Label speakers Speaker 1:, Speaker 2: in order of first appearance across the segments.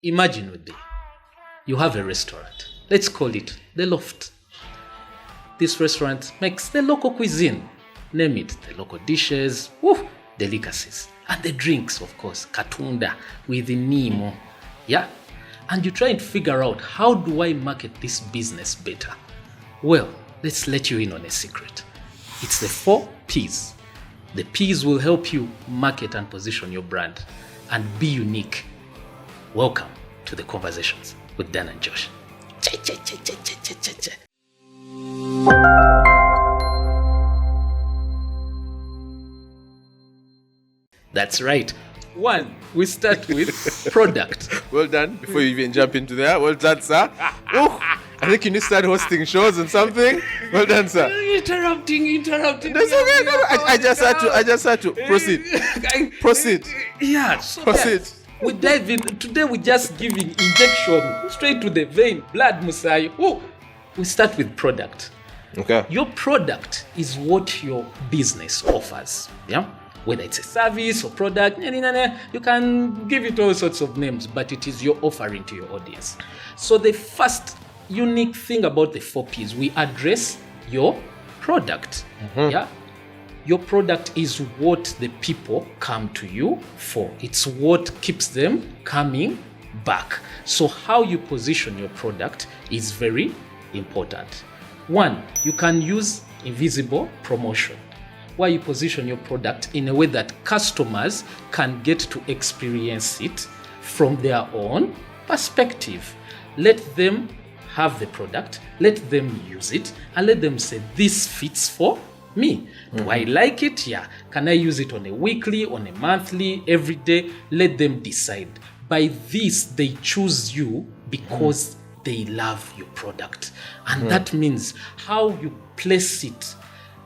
Speaker 1: Imagine with me, you have a restaurant. Let's call it The Loft. This restaurant makes the local cuisine. Name it, the local dishes, delicacies. And the drinks, of course, katunda with the Nemo. Yeah? And you try and figure out, how do I market this business better? Well, let's let you in on a secret. It's the 4 P's. The P's will help you market and position your brand and be unique. Welcome to the Conversations with Dan and Josh. That's right. 1, we start with product.
Speaker 2: Well done. Before you even jump into that, well done, sir. I think you need to start hosting shows and something. Well done, sir.
Speaker 1: Interrupting.
Speaker 2: That's okay. No. I just had to proceed. Proceed.
Speaker 1: Yeah. So
Speaker 2: Proceed.
Speaker 1: We dive in. Today we're just giving injection straight to the vein, blood, Musai. We start with product.
Speaker 2: Okay.
Speaker 1: Your product is what your business offers. Yeah. Whether it's a service or product, you can give it all sorts of names, but it is your offering to your audience. So the first unique thing about the 4 P's, we address your product. Yeah. Your product is what the people come to you for. It's what keeps them coming back. So how you position your product is very important. 1, you can use invisible promotion, where you position your product in a way that customers can get to experience it from their own perspective. Let them have the product, let them use it, and let them say, this fits for me. Do I like it? Yeah. Can I use it on a weekly, on a monthly, every day? Let them decide. By this, they choose you because they love your product. And that means how you place it,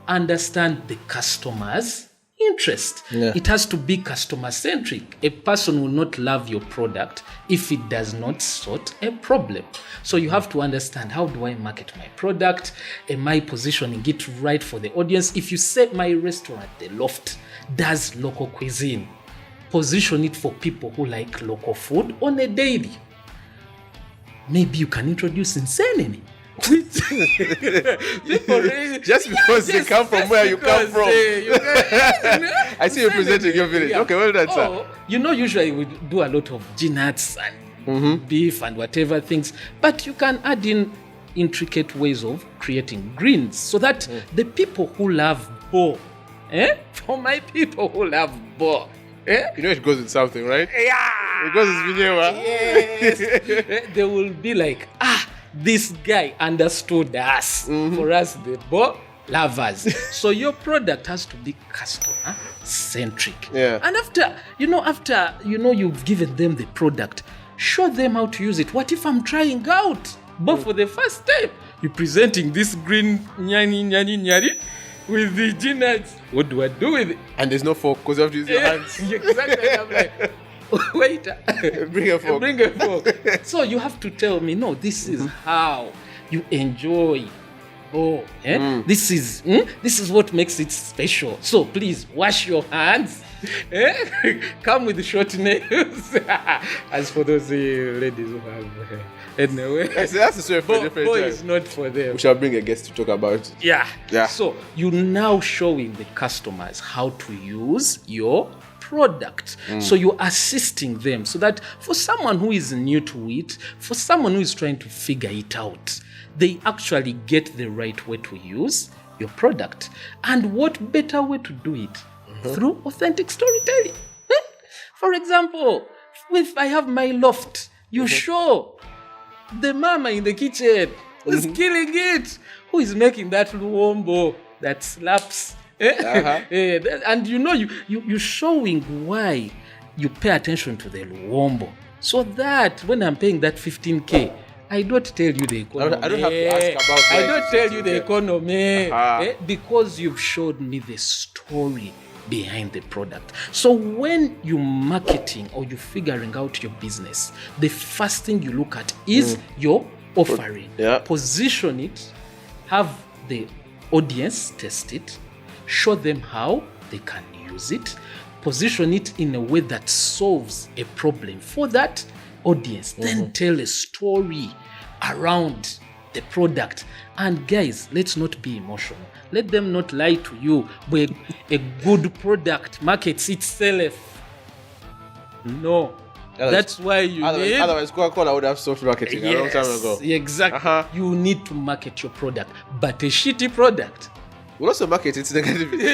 Speaker 1: understand the customer's interest. Yeah. It has to be customer centric. A person will not love your product if it does not sort a problem. So you have to understand, how do I market my product? Am I positioning it right for the audience? If you say my restaurant, The Loft, does local cuisine, position it for people who like local food on a daily. Maybe you can introduce insanity. Just
Speaker 2: because they come from where you come from. I see you presenting your village. Okay, well done, sir.
Speaker 1: Usually we do a lot of nuts and beef and whatever things, but you can add in intricate ways of creating greens so that the people who love bo, for my people who love bo,
Speaker 2: it goes with something, right?
Speaker 1: Yeah.
Speaker 2: It goes with vinyewa.
Speaker 1: Yes. They will be like, this guy understood us. For us, the bo lovers. So your product has to be customer centric.
Speaker 2: Yeah.
Speaker 1: And after you've given them the product, show them how to use it. What if I'm trying out? But for the first time, you're presenting this green nyani with the nuts. What do I do with it?
Speaker 2: And there's no fork because you have to use your hands.
Speaker 1: Exactly. I'm like, wait,
Speaker 2: bring a fork.
Speaker 1: So you have to tell me, no, this is how you enjoy. This is what makes it special. So please wash your hands. Come with short nails. As for those ladies who have anyway,
Speaker 2: that's a story for a different time.
Speaker 1: Is not for them.
Speaker 2: We shall bring a guest to talk about it.
Speaker 1: Yeah. So you now showing the customers how to use your product. So you're assisting them so that for someone who is new to it, for someone who is trying to figure it out, they actually get the right way to use your product. And what better way to do it? Through authentic storytelling. For example, if I have my loft, you show the mama in the kitchen who's killing it, who is making that luombo that slaps. And you're showing why you pay attention to the luombo, so that when I'm paying that 15K, I don't tell you the economy.
Speaker 2: I don't have to ask about
Speaker 1: I don't tell you the economy because you've showed me the story behind the product. So when you're marketing or you're figuring out your business, the first thing you look at is your offering. Position it, have the audience test it, show them how they can use it, position it in a way that solves a problem for that audience, then tell a story around the product. And guys, let's not be emotional. Let them not lie to you. But a good product markets itself. No. That's why you need...
Speaker 2: Otherwise, Coca-Cola would have soft marketing a long time ago.
Speaker 1: Exactly. You need to market your product. But a shitty product...
Speaker 2: We'll also market its negativity.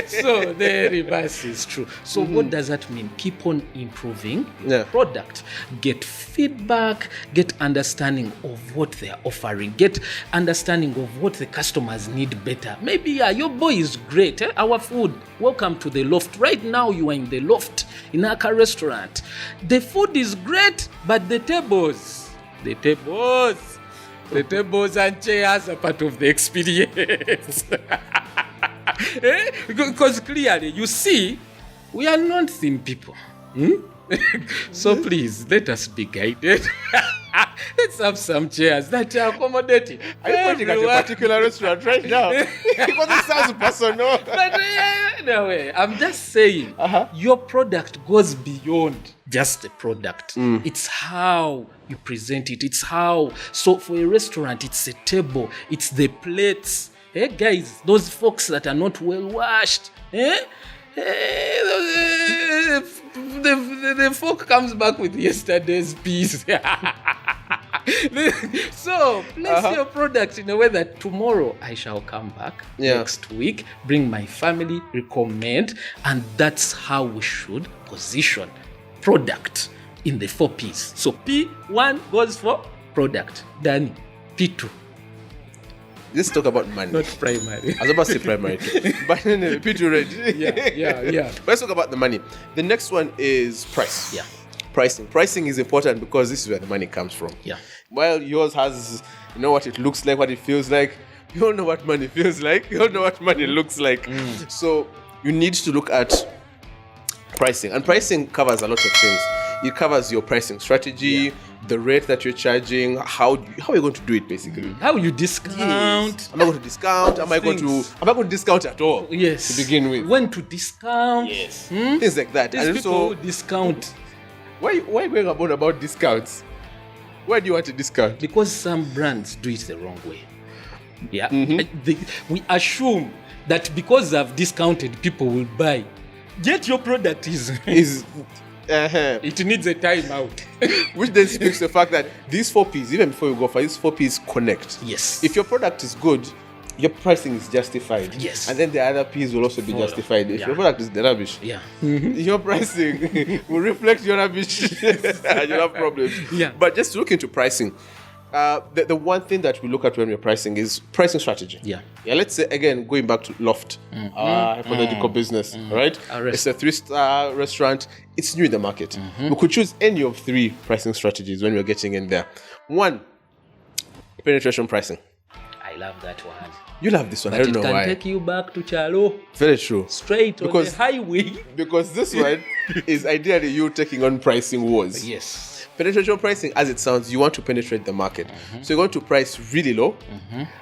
Speaker 1: So the reverse is true. So what does that mean? Keep on improving your product. Get feedback, get understanding of what they are offering, get understanding of what the customers need better. Maybe your boy is great. Our food. Welcome to the loft. Right now you are in the loft in Aka restaurant. The food is great, but the tables and chairs are part of the experience. Because clearly, you see, we are not thin people. So please, let us be guided. Let's have some chairs that are accommodating.
Speaker 2: Are you pointing at a particular restaurant right now? Because it sounds personal.
Speaker 1: But anyway, I'm just saying, your product goes beyond just a product. It's how you present it. It's how. So for a restaurant, it's a table. It's the plates. Hey guys, those folks that are not well washed. The folk comes back with yesterday's piece. So place your product in a way that tomorrow I shall come back next week, bring my family, recommend, and that's how we should position product in the 4 P's. So P1 goes for product. Danny, P2.
Speaker 2: Let's talk about money.
Speaker 1: Not primary.
Speaker 2: I was about to say primary too. But anyway, P2 ready.
Speaker 1: Yeah.
Speaker 2: Let's talk about the money. The next one is price.
Speaker 1: Yeah.
Speaker 2: Pricing. Pricing is important because this is where the money comes from.
Speaker 1: Yeah.
Speaker 2: While yours has, what it looks like, what it feels like, you don't know what money feels like. You don't know what money looks like. So you need to look at pricing. And pricing covers a lot of things. It covers your pricing strategy, the rate that you're charging, how are you going to do it basically?
Speaker 1: How you discount?
Speaker 2: Yes. Am I going to discount? Am I going to discount at all?
Speaker 1: Yes.
Speaker 2: To begin with.
Speaker 1: When to discount?
Speaker 2: Yes. Things like that.
Speaker 1: These
Speaker 2: and
Speaker 1: people
Speaker 2: so
Speaker 1: discount.
Speaker 2: Why are you going about discounts? Why do you want to discount?
Speaker 1: Because some brands do it the wrong way. Yeah. We assume that because I've discounted, people will buy. Yet your product is it needs a time out.
Speaker 2: Which then speaks to the fact that these 4 P's, even before you go for these 4 P's, connect.
Speaker 1: Yes.
Speaker 2: If your product is good, your pricing is justified.
Speaker 1: Yes.
Speaker 2: And then the other P's will also be justified. If your product is the rubbish, your pricing will reflect your rubbish. And you'll have problems.
Speaker 1: Yeah.
Speaker 2: But just to look into pricing, the one thing that we look at when we're pricing is pricing strategy.
Speaker 1: Yeah.
Speaker 2: Let's say, again, going back to Loft, hypothetical business, right? It's a 3-star restaurant. It's new in the market. We could choose any of 3 pricing strategies when we're getting in there. 1, penetration pricing.
Speaker 1: I love that one.
Speaker 2: You love this one.
Speaker 1: But
Speaker 2: I don't know why.
Speaker 1: it can take you back to Chalo.
Speaker 2: Very true.
Speaker 1: Straight on the highway.
Speaker 2: Because this one is ideally you taking on pricing wars.
Speaker 1: Yes.
Speaker 2: Penetration pricing, as it sounds, you want to penetrate the market. So you're going to price really low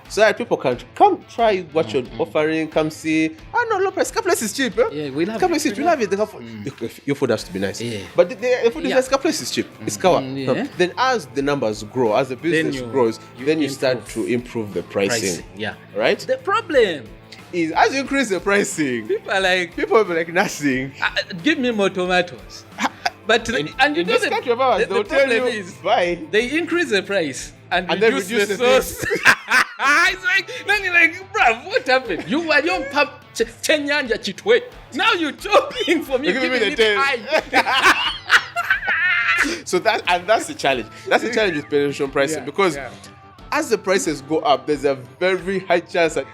Speaker 2: so that people can come try what you're offering, come see. No, low price. Place is cheap.
Speaker 1: Yeah, we love
Speaker 2: it. We love it. Your food has to be nice.
Speaker 1: Yeah.
Speaker 2: But the food is nice. Place is cheap. It's kawa.
Speaker 1: Yeah.
Speaker 2: Then as the numbers grow, as the business grows, then you start to improve the pricing.
Speaker 1: Yeah.
Speaker 2: Right?
Speaker 1: The problem
Speaker 2: is as you increase the pricing, people will be like nothing.
Speaker 1: Give me more tomatoes. But
Speaker 2: and you know they'll tell you
Speaker 1: is
Speaker 2: buy.
Speaker 1: They increase the price and reduce the sauce. It's like, then you're like, bruv, what happened? You were young pap chenyanja chitwe. Now you're chopping for me,
Speaker 2: giving me the So that's the challenge. That's the challenge with penetration pricing because as the prices go up, there's a very high chance that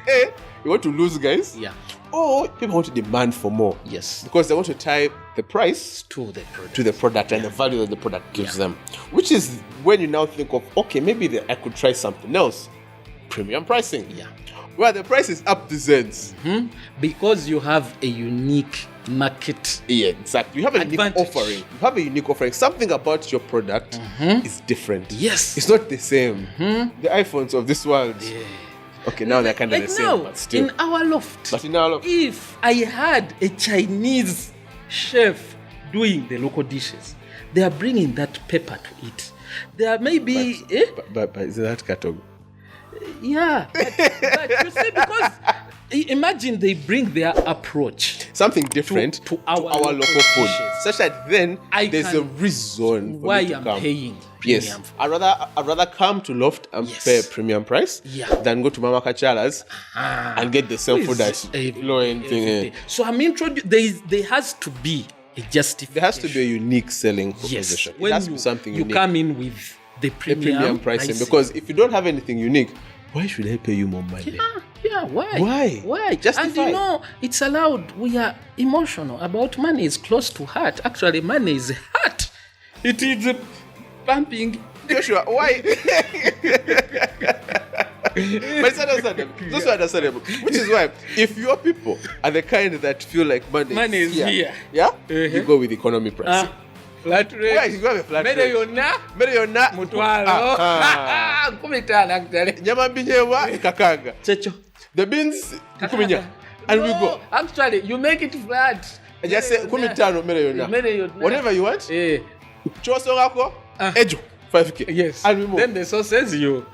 Speaker 2: you want to lose guys.
Speaker 1: Yeah.
Speaker 2: Or people want to demand for more.
Speaker 1: Yes.
Speaker 2: Because they want to tie the price
Speaker 1: to the product
Speaker 2: and the value that the product gives them. Which is when you now think of, okay, maybe I could try something else. Premium pricing.
Speaker 1: Yeah.
Speaker 2: Where the price is up to Zeds.
Speaker 1: Because you have a unique market.
Speaker 2: Yeah, exactly. You have a unique offering. You have a unique offering. Something about your product is different.
Speaker 1: Yes.
Speaker 2: It's not the same. The iPhones of this world.
Speaker 1: Yeah.
Speaker 2: Okay, now they're kind of
Speaker 1: like
Speaker 2: the same,
Speaker 1: now,
Speaker 2: but still.
Speaker 1: in our loft,
Speaker 2: if
Speaker 1: I had a Chinese chef doing the local dishes, they are bringing that pepper to it. There may be...
Speaker 2: But is that catalog?
Speaker 1: Yeah, but you see, because imagine they bring their approach
Speaker 2: Something different
Speaker 1: to our
Speaker 2: local food,
Speaker 1: dishes.
Speaker 2: such that then there's a reason for
Speaker 1: why
Speaker 2: me to
Speaker 1: I'm
Speaker 2: come.
Speaker 1: paying
Speaker 2: Yes,
Speaker 1: premium.
Speaker 2: I'd rather come to Loft and
Speaker 1: Yes.
Speaker 2: pay a premium price than go to Mama Kachala's and get the same food as low end thing.
Speaker 1: Everything. So I'm introduced. There has to be a justification.
Speaker 2: There has to be a unique selling
Speaker 1: Yes,
Speaker 2: proposition. It
Speaker 1: when
Speaker 2: has to be something
Speaker 1: you
Speaker 2: unique.
Speaker 1: come in with the
Speaker 2: A
Speaker 1: premium,
Speaker 2: pricing, because if you don't have anything unique, why should I pay you more money?
Speaker 1: yeah, why?
Speaker 2: Why?
Speaker 1: Why?
Speaker 2: Justify.
Speaker 1: And you know, it's allowed. We are emotional about money. Is close to heart. Actually, money is heart. It is pumping.
Speaker 2: Joshua, why? But it's understandable. Those are understandable. Which is why, if your people are the kind that feel like money is here, yeah, you go with economy pricing.
Speaker 1: Flat rate.
Speaker 2: Why? You go with flat
Speaker 1: Mere
Speaker 2: rate.
Speaker 1: yonna mutwalo. Kumitana actually.
Speaker 2: Nyama mbinyewa kakanga.
Speaker 1: Checho.
Speaker 2: The beans kuminya. And we go.
Speaker 1: Actually, you make it flat.
Speaker 2: Just say kumitano mere yonna. Whatever you want. Choso ngako ejo 5k.
Speaker 1: Yes.
Speaker 2: And we move.
Speaker 1: Then the source says you.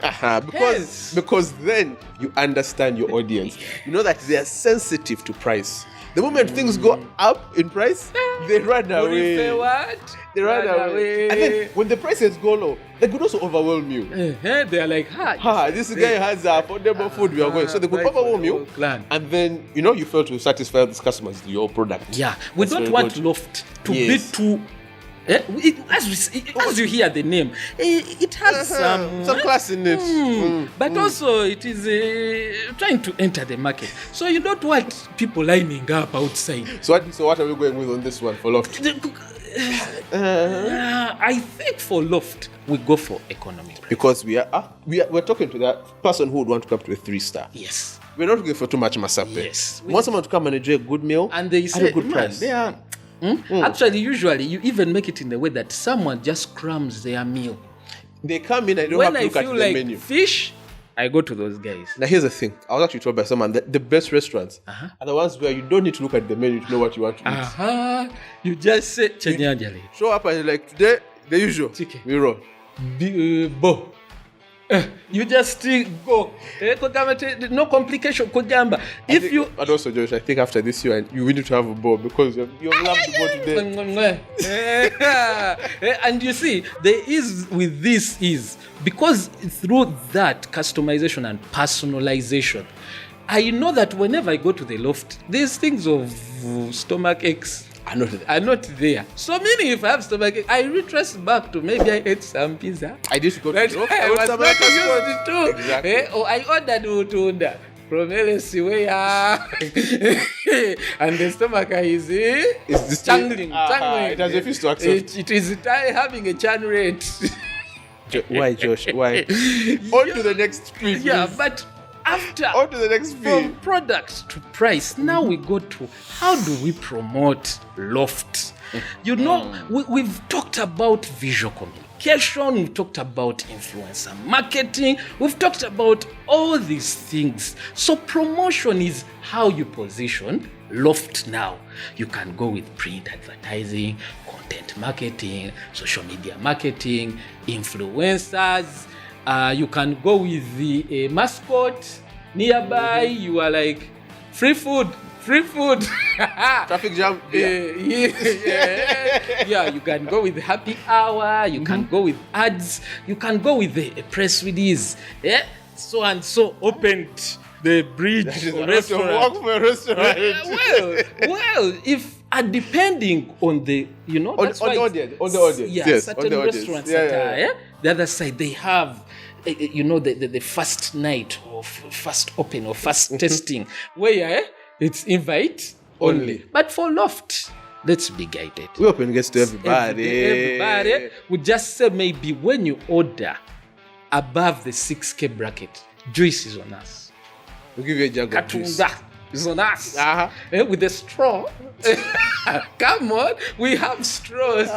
Speaker 2: Because then you understand your audience. You know that they are sensitive to price. The moment things go up in price, they run away. They run away. And then when the prices go low, they could also overwhelm you.
Speaker 1: They are like,
Speaker 2: this guy has affordable food we are going. So they could overwhelm you. And then, you fail to satisfy these customers with your product.
Speaker 1: Yeah. We don't want Loft to be too... as you hear the name, it has
Speaker 2: some class in it.
Speaker 1: But also it is trying to enter the market. So you don't want people lining up outside.
Speaker 2: So what are we going with on this one for Loft?
Speaker 1: I think for Loft, we go for economy.
Speaker 2: Because we're talking to that person who would want to come to a 3-star.
Speaker 1: Yes.
Speaker 2: We're not looking for too much masape.
Speaker 1: Yes.
Speaker 2: We want someone to come and enjoy a good meal
Speaker 1: and they say,
Speaker 2: at a good price.
Speaker 1: They are, Actually, usually, you even make it in the way that someone just crumbs their meal.
Speaker 2: They come in and don't have to look at the menu.
Speaker 1: Fish, I go to those guys.
Speaker 2: Now, here's the thing. I was actually told by someone that the best restaurants are the ones where you don't need to look at the menu to know what you want to eat.
Speaker 1: You just say, Chenyanjali.
Speaker 2: Show up and you're like, today, the usual.
Speaker 1: Chicken.
Speaker 2: We roll.
Speaker 1: Bo. You just go. No complication.
Speaker 2: And also, Josh, I think after this year, you need to have a bowl because you've loved the bowl today.
Speaker 1: And you see, there is with this is because through that customization and personalization, I know that whenever I go to the Loft, these things of stomach aches are not there. So meaning if I have stomach ache, I retrace back to maybe I ate some pizza.
Speaker 2: I did go to
Speaker 1: Loft. I was not used to it too.
Speaker 2: Exactly.
Speaker 1: Or I ordered utunda from LSC and the stomach is changling.
Speaker 2: It has refused to accept.
Speaker 1: It is having a churn rate.
Speaker 2: Why, Josh? Why? On to the next speed.
Speaker 1: Yeah, but after
Speaker 2: on to the next speed.
Speaker 1: From product to price, now we go to how do we promote Loft? We've talked about visual communication, we've talked about influencer marketing, we've talked about all these things. So promotion is how you position Loft now. You can go with print advertising, content marketing, social media marketing, influencers. You can go with the mascot nearby. You are like free food.
Speaker 2: Traffic jam.
Speaker 1: Yeah, you can go with happy hour. You can go with ads. You can go with the press release. Yeah, so and so opened the bridge restaurant.
Speaker 2: Walk for a restaurant.
Speaker 1: Well, if depending on the that's
Speaker 2: on
Speaker 1: why
Speaker 2: the audience.
Speaker 1: Yeah,
Speaker 2: yes,
Speaker 1: certain
Speaker 2: on the audience.
Speaker 1: restaurants the other side they have the first night or first open or first testing where it's invite only. But for Loft, let's be guided.
Speaker 2: We open gets to everybody.
Speaker 1: Everybody would just say maybe when you order above the 6K bracket, juice is on us.
Speaker 2: We'll give you a jug of juice.
Speaker 1: Is on us. With the straw. Come on, we have straws.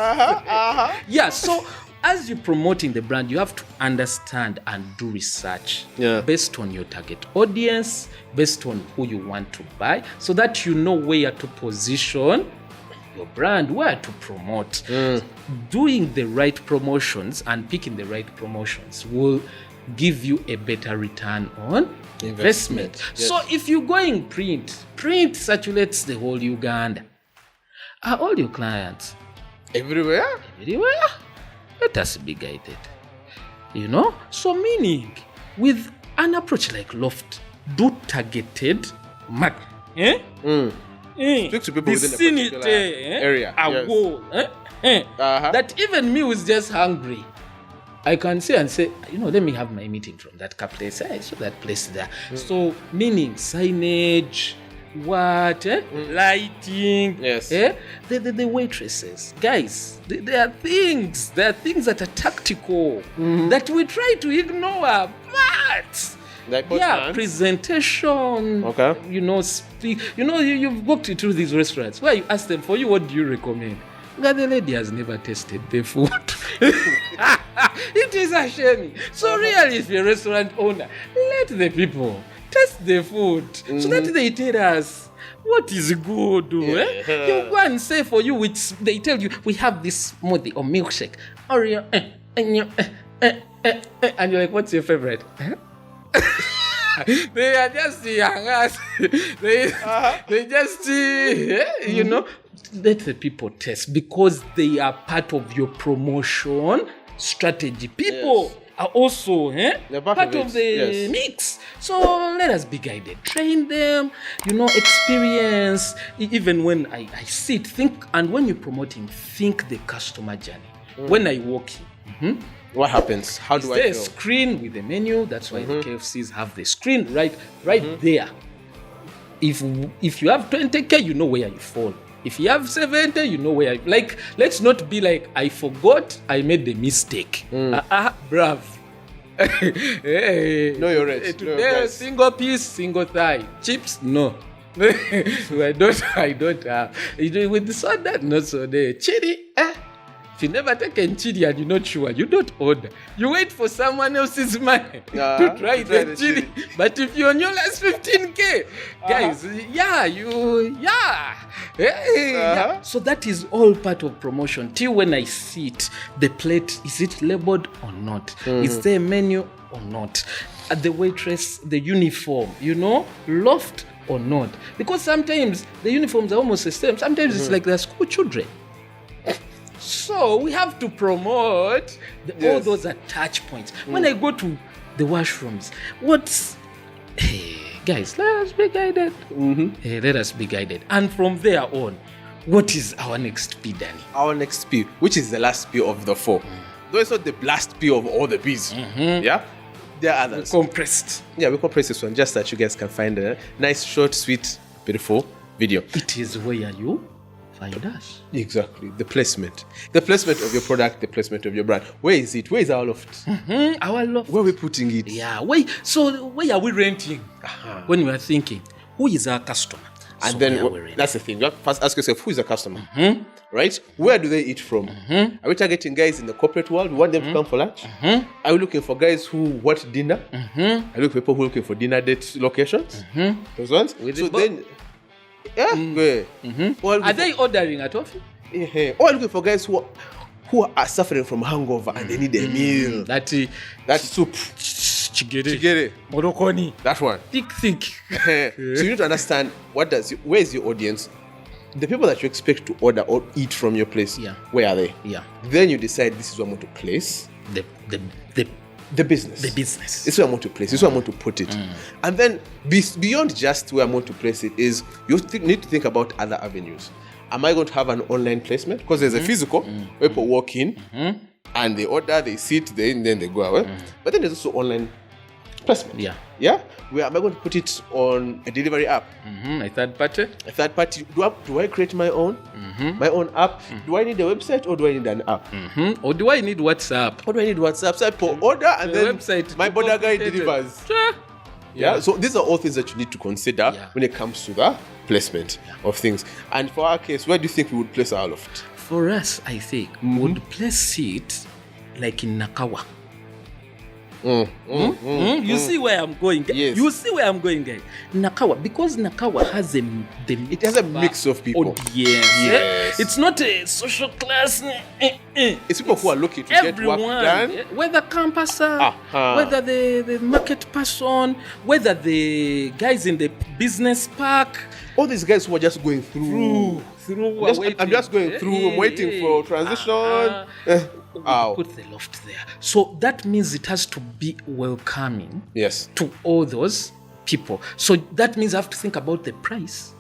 Speaker 1: Yeah, so as you're promoting the brand, you have to understand and do research based on your target audience, based on who you want to buy, so that you know where to position your brand, where to promote. Doing the right promotions and picking the right promotions will give you a better return on investment.
Speaker 2: Yes.
Speaker 1: So if you're going print circulates the whole Uganda. Are all your clients
Speaker 2: Everywhere?
Speaker 1: Let us be guided. So meaning with an approach like Loft, do targeted
Speaker 2: Speak to people within a particular area. Yes.
Speaker 1: That even me who's just hungry, I can say, let me have my meeting from that place. I saw that place there. So meaning signage, lighting,
Speaker 2: Yes.
Speaker 1: The waitresses, guys, there are things that are tactical that we try to ignore, but presentation.
Speaker 2: Okay.
Speaker 1: Speak. You've walked through these restaurants where you ask them, for you, what do you recommend? The lady has never tasted the food. It is a shame. So really, if you're a restaurant owner, let the people taste the food so that they tell us what is good. You go and say for you, which they tell you, we have this smoothie or milkshake. Or and you're like, what's your favorite? They are just young us. They just, let the people taste because they are part of your promotion strategy. People are also part of the mix. So let us be guided. Train them, experience. Even when I sit, think, and when you're promoting, think the customer journey. When I walk in,
Speaker 2: what happens? How do I feel?
Speaker 1: There's a screen with the menu. That's why the KFCs have the screen right there. If you have 20K, you know where you fall. If you have 70, you know where let's not be like, I forgot, I made the mistake. Brav.
Speaker 2: Know your rates.
Speaker 1: Today, single piece, single thigh. Chips, no. I don't have. With the soda, not so there. Chili, If you never taken chili and you're not sure, you don't order. You wait for someone else's money to try the chili. But if you're on your last 15K, guys, So that is all part of promotion. Till when I see it, the plate, is it labeled or not? Is there a menu or not? The waitress, the uniform, Loft or not? Because sometimes the uniforms are almost the same. Sometimes it's like they're school children. So we have to promote all those touch points. When I go to the washrooms, guys, let us be guided. Let us be guided. And from there on, what is our next P, Danny?
Speaker 2: Our next P, which is the last P of the 4. Though it's not the last P of all the P's. Yeah? There are others.
Speaker 1: Compressed.
Speaker 2: Yeah, we compressed this one just so that you guys can find a nice, short, sweet, beautiful video.
Speaker 1: It is where you find us.
Speaker 2: Exactly. The placement. The placement of your product, the placement of your brand. Where is it? Where is our Loft?
Speaker 1: Our Loft.
Speaker 2: Where are we putting it?
Speaker 1: Yeah. Where are we renting? When we are thinking, who is our customer?
Speaker 2: And
Speaker 1: So
Speaker 2: then that's the thing. You have to first ask yourself, who is the customer? Right? Where do they eat from? Are we targeting guys in the corporate world? We want them to come for lunch? Are we looking for guys who want dinner? Are we looking for people who are looking for dinner date locations? Those ones? So then,
Speaker 1: Are they ordering at office?
Speaker 2: Or looking for guys who are suffering from hangover and they need a meal.
Speaker 1: That
Speaker 2: soup. Chigere.
Speaker 1: Morokoni.
Speaker 2: That one.
Speaker 1: Thick.
Speaker 2: So you need to understand where is your audience? The people that you expect to order or eat from your place, where are they? Yeah. Then you decide this is where I'm going to place the business.
Speaker 1: The business.
Speaker 2: This is where I'm going to place. This is where I'm going to put it. And then beyond just where I'm going to place it is you need to think about other avenues. Am I going to have an online placement? Because there's a physical where people walk in and they order, they sit, then they go away. But then there's also online placement. Yeah? Where am I going to put it on a delivery app?
Speaker 1: A third party?
Speaker 2: A third party. Do I create my own? My own app? Do I need a website or do I need an app?
Speaker 1: Or do I need WhatsApp?
Speaker 2: Or do I need WhatsApp? So I put order and then
Speaker 1: website
Speaker 2: my border guy delivers. Yeah. So these are all things that you need to consider when it comes to the placement of things. And for our case, where do you think we would place our Loft?
Speaker 1: For us, I think we would place it like in Nakawa. You see where I'm going.
Speaker 2: Yes.
Speaker 1: You see where I'm going, guys. Nakawa, because Nakawa has
Speaker 2: It has a mix of people.
Speaker 1: Audience.
Speaker 2: Yes.
Speaker 1: It's not a social class.
Speaker 2: It's people who are looking to get work done.
Speaker 1: Whether campuser, whether the market person, whether the guys in the business park.
Speaker 2: All these guys who are just going through. I'm just going through. I'm waiting for transition.
Speaker 1: Put the loft there. So that means it has to be welcoming
Speaker 2: Yes.
Speaker 1: to all those people. So that means I have to think about the price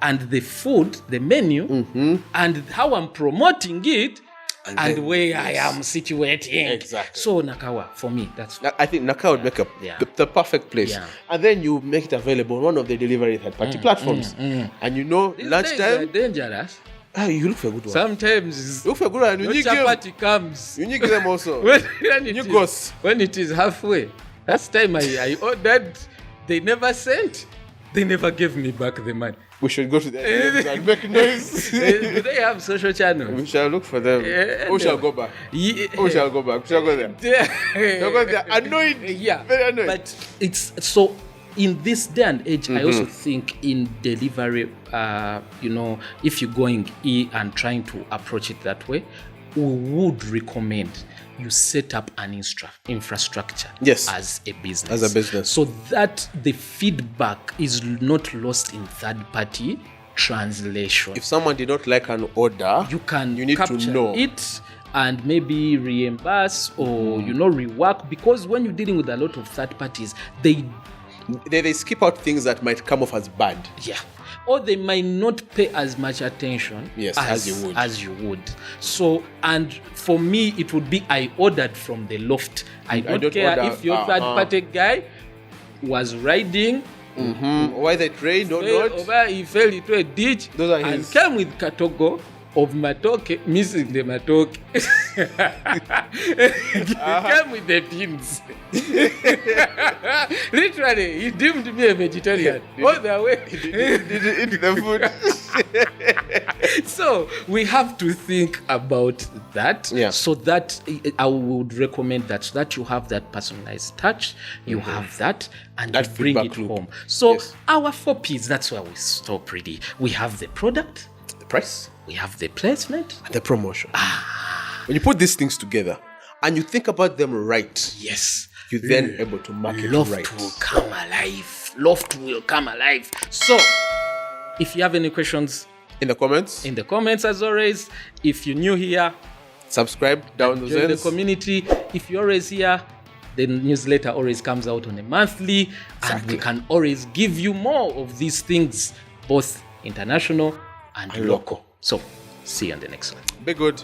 Speaker 1: and the food, the menu, and how I'm promoting it and where I am situating.
Speaker 2: Exactly.
Speaker 1: So Nakawa, for me, that's...
Speaker 2: I think Nakawa would make the perfect place.
Speaker 1: Yeah.
Speaker 2: And then you make it available on one of the delivery third-party platforms. And you know,
Speaker 1: These days
Speaker 2: lunchtime,
Speaker 1: are dangerous.
Speaker 2: you look for a good one.
Speaker 1: Sometimes
Speaker 2: You look for a good one. You need them.
Speaker 1: chapati comes.
Speaker 2: You need them also.
Speaker 1: When it is halfway. Last time I ordered, they never sent. They never gave me back the money.
Speaker 2: We should go to the ATMs and make noise.
Speaker 1: Do they have social channels?
Speaker 2: We shall look for them. Who shall go back? Who shall go back? We shall go there. Because they are annoyed.
Speaker 1: Yeah.
Speaker 2: Very annoyed.
Speaker 1: But it's so in this day and age, I also think in delivery, if you're going and trying to approach it that way, we would recommend you set up an infrastructure as a business. So that the feedback is not lost in third-party translation.
Speaker 2: If someone did not like an order, you need
Speaker 1: capture
Speaker 2: to know
Speaker 1: it and maybe reimburse or rework, because when you're dealing with a lot of third parties, they
Speaker 2: skip out things that might come off as bad.
Speaker 1: Yeah. Or they might not pay as much attention as you would. So, and for me, it would be I ordered from the loft. I don't care if your third-party guy was riding,
Speaker 2: whether it rained or not,
Speaker 1: or he fell into a ditch,
Speaker 2: those are
Speaker 1: and
Speaker 2: his.
Speaker 1: came with katogo of matoke, missing the matoke. He came with the beans. Literally, he deemed me a vegetarian all the way.
Speaker 2: Did eat the food.
Speaker 1: So we have to think about that.
Speaker 2: Yeah.
Speaker 1: So that I would recommend that, so that you have that personalized touch, you have that, and
Speaker 2: that
Speaker 1: you bring it
Speaker 2: loop.
Speaker 1: home. So
Speaker 2: Yes.
Speaker 1: our 4 P's, that's where we stop really. We have the product,
Speaker 2: The price
Speaker 1: we have the placement,
Speaker 2: and the promotion. When you put these things together and you think about them right,
Speaker 1: yes,
Speaker 2: you're then able to market
Speaker 1: Loft
Speaker 2: right.
Speaker 1: will come alive. Loft will come alive. So, if you have any questions,
Speaker 2: In the comments,
Speaker 1: in the comments as always. If you're new here,
Speaker 2: subscribe down those
Speaker 1: join the
Speaker 2: ends.
Speaker 1: community. If you're always here, the newsletter always comes out on a monthly, and we can always give you more of these things, both international and local. So, see you on the next one.
Speaker 2: Be good.